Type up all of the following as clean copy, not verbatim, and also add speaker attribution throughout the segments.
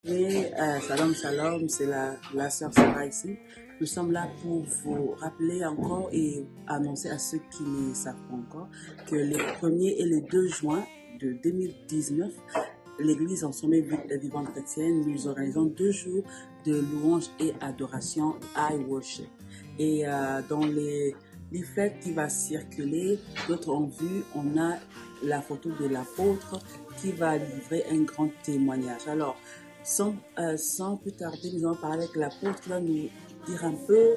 Speaker 1: Et shalom, shalom, c'est la sœur Sarah ici. Nous sommes là pour vous rappeler encore et annoncer à ceux qui ne savent pas encore que les 1er et les 2 juin de 2019, l'Église en sommet vivante chrétienne, nous organisons 2 jours de louange et adoration, I worship. Et dans les leaflets qui va circuler, d'autres ont vu, on a la photo de l'apôtre qui va livrer un grand témoignage. Alors, sans plus tarder, nous allons parler avec l'apôtre qui va nous dire un peu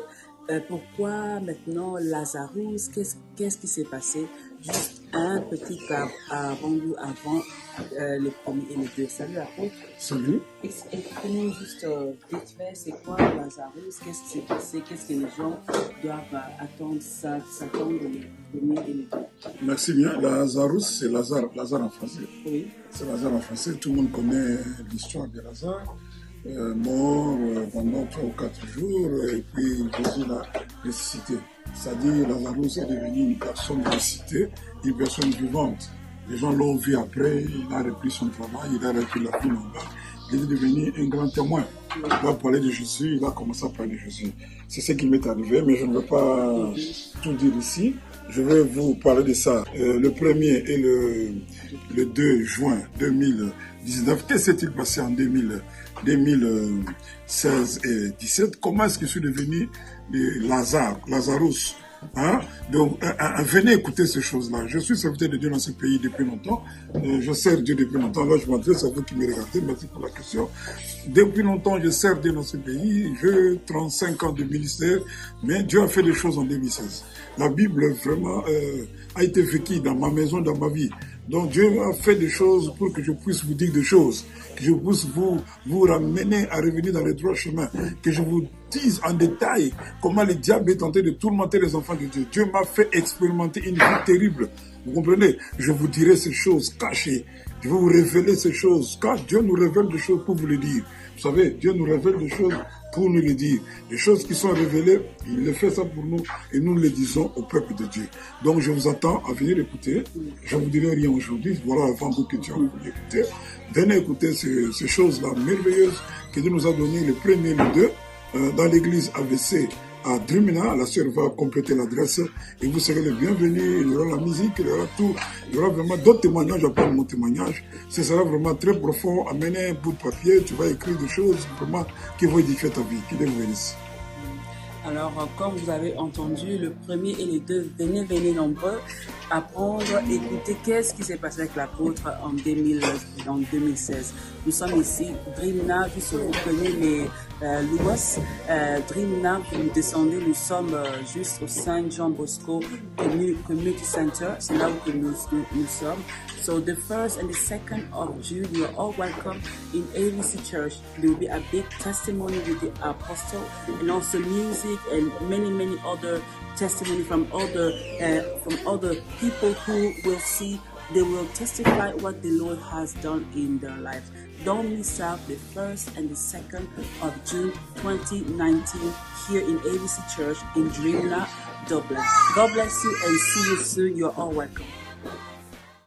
Speaker 1: pourquoi maintenant Lazarus, qu'est-ce qui s'est passé. Juste un petit avant les premiers et les 2. Salut l'apôtre.
Speaker 2: Salut.
Speaker 1: Explique-nous juste vite fait, c'est quoi Lazarus, qu'est-ce qui s'est passé, qu'est-ce que les gens doivent attendre, s'attendre les premiers et les 2.
Speaker 2: Merci bien. Lazarus, c'est Lazare en français.
Speaker 1: Oui.
Speaker 2: C'est Lazare en français. Tout le monde connaît l'histoire de Lazare. Mort pendant 3 ou 4 jours, et puis Jésus l'a ressuscité. C'est-à-dire, Lazarus est devenu une personne ressuscitée, une personne vivante. Les gens l'ont vu après, il a repris son travail, il a repris la vie normale. Il est devenu un grand témoin. Il a parlé de Jésus, il a commencé à parler de Jésus. C'est ce qui m'est arrivé, mais je ne veux pas tout dire ici. Je vais vous parler de ça. Le 1er et le 2 juin 2019, qu'est-ce qui s'est passé en 2016 et 2017? Comment est-ce que je suis devenu Lazarus? Hein? Donc, venez écouter ces choses-là. Je suis serviteur de Dieu dans ce pays depuis longtemps. Je sers Dieu depuis longtemps. Là, je m'adresse à vous qui me regardez. Merci pour la question. Depuis longtemps, je sers Dieu dans ce pays. J'ai 35 ans de ministère, mais Dieu a fait des choses en 2016. La Bible, vraiment, a été vécue dans ma maison, dans ma vie. Donc, Dieu a fait des choses pour que je puisse vous dire des choses, que je puisse vous ramener à revenir dans le droit chemin, que je vous dise en détail comment le diable est tenté de tourmenter les enfants de Dieu. Dieu m'a fait expérimenter une vie terrible. Vous comprenez? Je vous dirai ces choses cachées. Je vais vous révéler ces choses. Quand Dieu nous révèle des choses pour vous le dire. Vous savez, Dieu nous révèle des choses pour nous le dire. Les choses qui sont révélées, il le fait ça pour nous et nous le disons au peuple de Dieu. Donc je vous attends à venir écouter. Je ne vous dirai rien aujourd'hui. Voilà avant que tu as voulu écouter. Venez écouter ces choses-là merveilleuses que Dieu nous a données le 1er et le 2 dans l'église AVC à Drumina. La sœur va compléter l'adresse et vous serez les bienvenus. Il y aura la musique, il y aura tout. Il y aura vraiment d'autres témoignages à part mon témoignage. Ce sera vraiment très profond. Amenez un bout de papier, tu vas écrire des choses vraiment qui vont édifier ta vie. Qui Dieu vous bénisse.
Speaker 1: Alors, comme vous avez entendu, le 1er et les 2, venez nombreux apprendre, écouter qu'est-ce qui s'est passé avec l'apôtre en 2016. Nous sommes ici, Drumina, juste vous prenez les Louas, Drumina, vous descendez, nous sommes juste au Saint Jean Bosco Community Center, c'est là où nous sommes. So the 1st and the 2nd of June, you are all welcome in ABC Church. There will be a big testimony with the apostle and also music and many other testimony from other people who will see. They will testify what the Lord has done in their lives. Don't miss out the 1st and the 2nd of June 2019 here in ABC Church in Drumina, Dublin. God bless you and see you soon. You're all welcome.